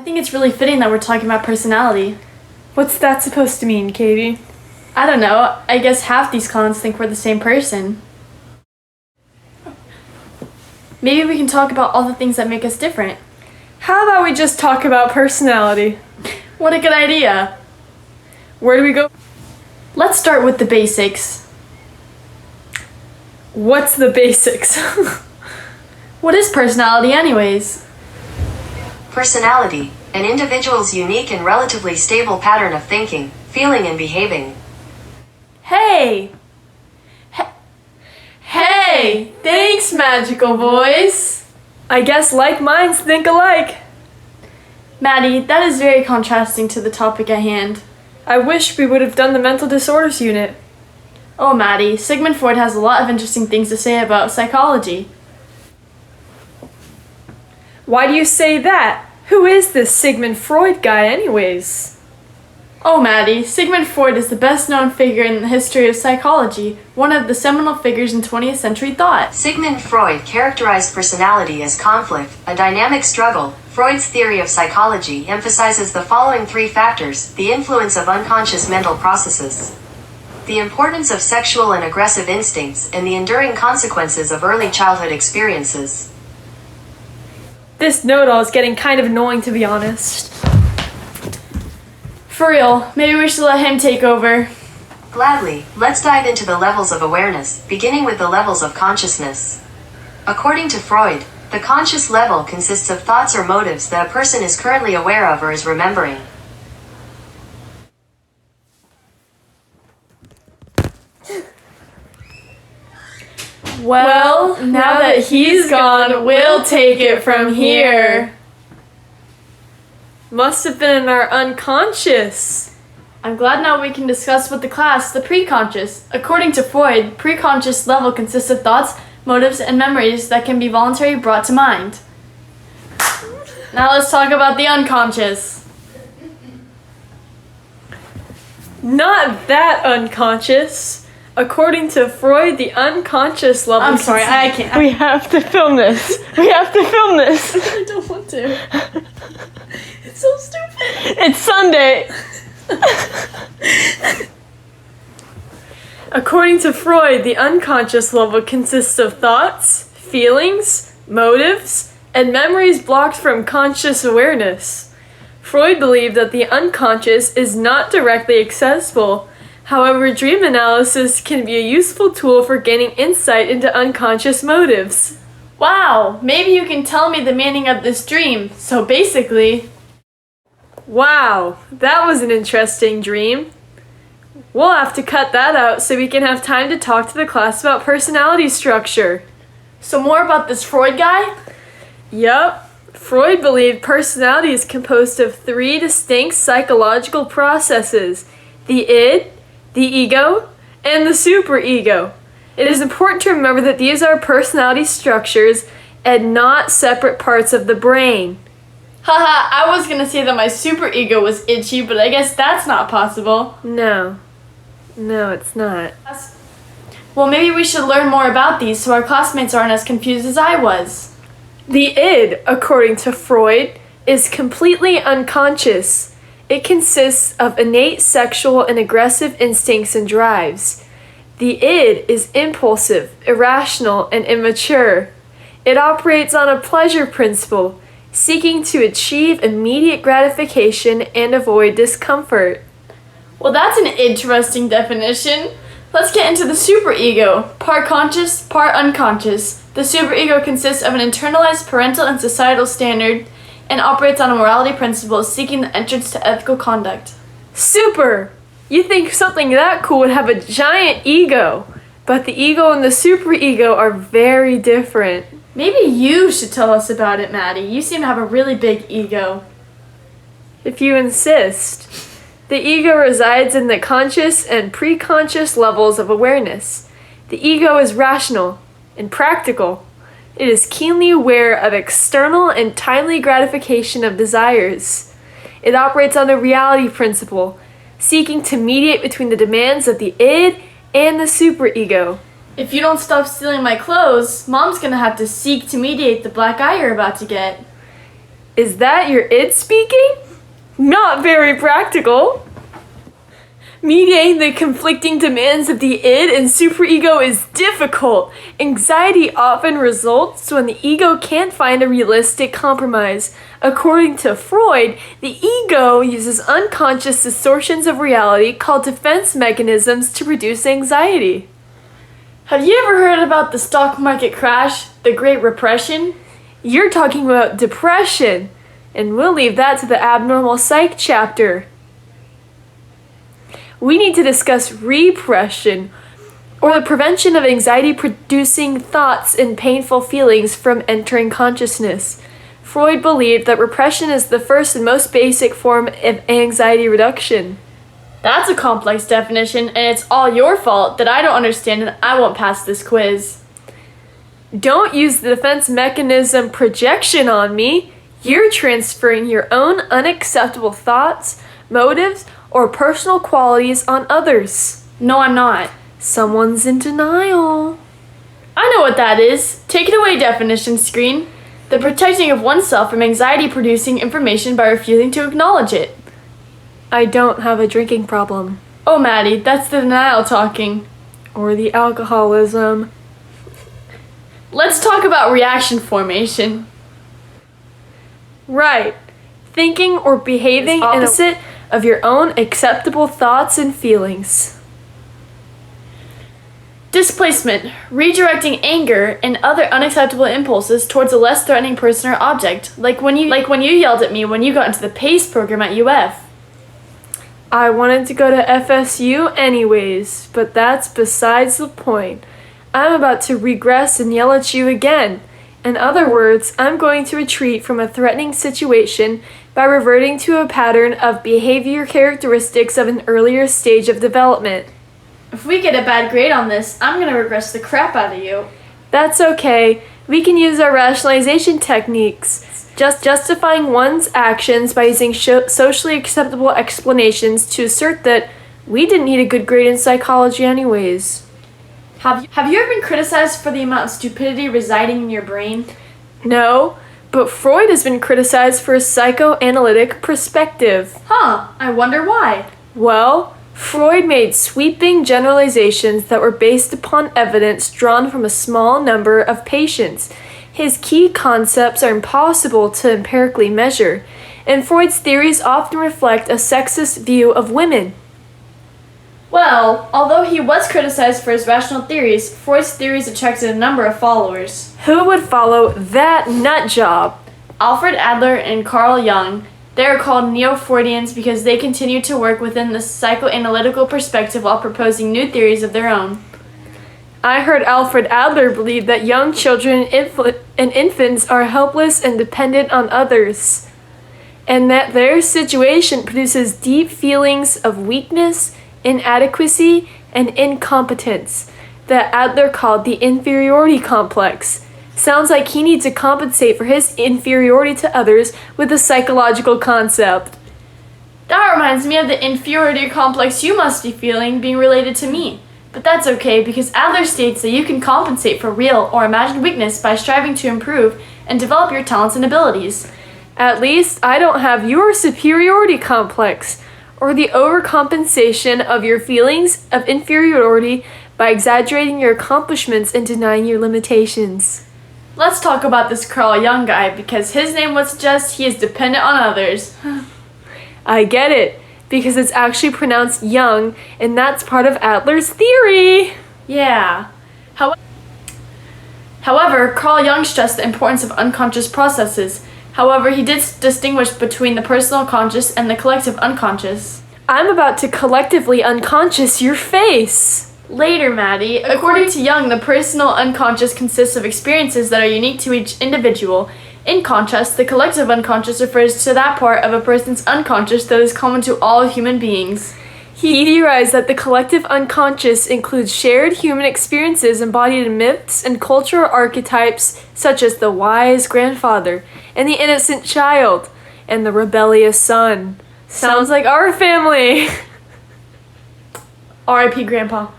think it's really fitting that we're talking about personality. What's that supposed to mean, Katie? I don't know, I guess half these clowns think we're the same person. Maybe we can talk about all the things that make us different. How about we just talk about personality? What a good idea! Where do we go? Let's start with the basics. What's the basics? What is personality anyways? Personality, an individual's unique and relatively stable pattern of thinking, feeling, and behaving. Hey! Hey! Thanks, magical voice! I guess like minds think alike. Maddie, that is very contrasting to the topic at hand. I wish we would have done the mental disorders unit. Oh, Maddie, Sigmund Freud has a lot of interesting things to say about psychology. Why do you say that? Who is this Sigmund Freud guy anyways? Oh, Maddie, Sigmund Freud is the best-known figure in the history of psychology, one of the seminal figures in 20th century thought. Sigmund Freud characterized personality as conflict, a dynamic struggle. Freud's theory of psychology emphasizes the following three factors: the influence of unconscious mental processes, the importance of sexual and aggressive instincts, and the enduring consequences of early childhood experiences. This know-it-all is getting kind of annoying, to be honest. For real, maybe we should let him take over. Gladly, let's dive into the levels of awareness, beginning with the levels of consciousness. According to Freud, the conscious level consists of thoughts or motives that a person is currently aware of or is remembering. Well, now that he's gone, we'll take it from here. Must have been in our unconscious. I'm glad now we can discuss with the class the preconscious. According to Freud, preconscious level consists of thoughts, motives, and memories that can be voluntarily brought to mind. Now let's talk about the unconscious. Not that unconscious. According to Freud, the unconscious level... I'm sorry, I can't. We have to film this. We have to film this. I don't want to. It's so stupid. It's Sunday. According to Freud, the unconscious level consists of thoughts, feelings, motives, and memories blocked from conscious awareness. Freud believed that the unconscious is not directly accessible. However, dream analysis can be a useful tool for gaining insight into unconscious motives. Wow, maybe you can tell me the meaning of this dream. So basically... Wow, that was an interesting dream. We'll have to cut that out so we can have time to talk to the class about personality structure. So more about this Freud guy? Yup. Freud believed personality is composed of three distinct psychological processes: the id, the ego, and the superego. It is important to remember that these are personality structures and not separate parts of the brain. Haha, I was gonna say that my superego was itchy, but I guess that's not possible. No, it's not. Well, maybe we should learn more about these so our classmates aren't as confused as I was. The id, according to Freud, is completely unconscious. It consists of innate sexual and aggressive instincts and drives. The id is impulsive, irrational, and immature. It operates on a pleasure principle, seeking to achieve immediate gratification and avoid discomfort. Well, that's an interesting definition. Let's get into the superego. Part conscious, part unconscious. The superego consists of an internalized parental and societal standard and operates on a morality principle seeking the entrance to ethical conduct. Super! You think something that cool would have a giant ego, but the ego and the superego are very different. Maybe you should tell us about it, Maddie. You seem to have a really big ego. If you insist. The ego resides in the conscious and preconscious levels of awareness. The ego is rational and practical. It is keenly aware of external and timely gratification of desires. It operates on the reality principle, seeking to mediate between the demands of the id and the superego. If you don't stop stealing my clothes, Mom's gonna have to seek to mediate the black eye you're about to get. Is that your id speaking? Not very practical. Mediating the conflicting demands of the id and superego is difficult. Anxiety often results when the ego can't find a realistic compromise. According to Freud, the ego uses unconscious distortions of reality called defense mechanisms to reduce anxiety. Have you ever heard about the stock market crash, the Great Repression? You're talking about depression, and we'll leave that to the abnormal psych chapter. We need to discuss repression, or the prevention of anxiety-producing thoughts and painful feelings from entering consciousness. Freud believed that repression is the first and most basic form of anxiety reduction. That's a complex definition, and it's all your fault that I don't understand and I won't pass this quiz. Don't use the defense mechanism projection on me. You're transferring your own unacceptable thoughts, motives, or personal qualities on others. No, I'm not. Someone's in denial. I know what that is. Take it away, definition screen. The protecting of oneself from anxiety-producing information by refusing to acknowledge it. I don't have a drinking problem. Oh, Maddie, that's the denial talking. Or the alcoholism. Let's talk about reaction formation. Right. Thinking or behaving opposite of your own acceptable thoughts and feelings. Displacement, redirecting anger and other unacceptable impulses towards a less threatening person or object, like when you yelled at me when you got into the PACE program at UF. I wanted to go to FSU anyways, but that's besides the point. I'm about to regress and yell at you again. In other words, I'm going to retreat from a threatening situation by reverting to a pattern of behavior characteristics of an earlier stage of development. If we get a bad grade on this, I'm gonna regress the crap out of you. That's okay. We can use our rationalization techniques, just justifying one's actions by using socially acceptable explanations to assert that we didn't need a good grade in psychology anyways. Have you ever been criticized for the amount of stupidity residing in your brain? No, but Freud has been criticized for his psychoanalytic perspective. Huh, I wonder why. Well, Freud made sweeping generalizations that were based upon evidence drawn from a small number of patients. His key concepts are impossible to empirically measure, and Freud's theories often reflect a sexist view of women. Well, although he was criticized for his rational theories, Freud's theories attracted a number of followers. Who would follow that nut job? Alfred Adler and Carl Jung. They are called Neo-Freudians because they continue to work within the psychoanalytical perspective while proposing new theories of their own. I heard Alfred Adler believed that young children and infants are helpless and dependent on others, and that their situation produces deep feelings of weakness, inadequacy, and incompetence that Adler called the inferiority complex. Sounds like he needs to compensate for his inferiority to others with a psychological concept. That reminds me of the inferiority complex you must be feeling being related to me. But that's okay because Adler states that you can compensate for real or imagined weakness by striving to improve and develop your talents and abilities. At least I don't have your superiority complex, or the overcompensation of your feelings of inferiority by exaggerating your accomplishments and denying your limitations. Let's talk about this Carl Jung guy because his name would suggest he is dependent on others. I get it, because it's actually pronounced young, and that's part of Adler's theory. Yeah. However, Carl Jung stressed the importance of unconscious processes. However, he did distinguish between the personal conscious and the collective unconscious. I'm about to collectively unconscious your face. Later, Maddie. According to Jung, the personal unconscious consists of experiences that are unique to each individual. In contrast, the collective unconscious refers to that part of a person's unconscious that is common to all human beings. He theorized that the collective unconscious includes shared human experiences embodied in myths and cultural archetypes such as the wise grandfather and the innocent child and the rebellious son. Sounds like our family. R.I.P. Grandpa.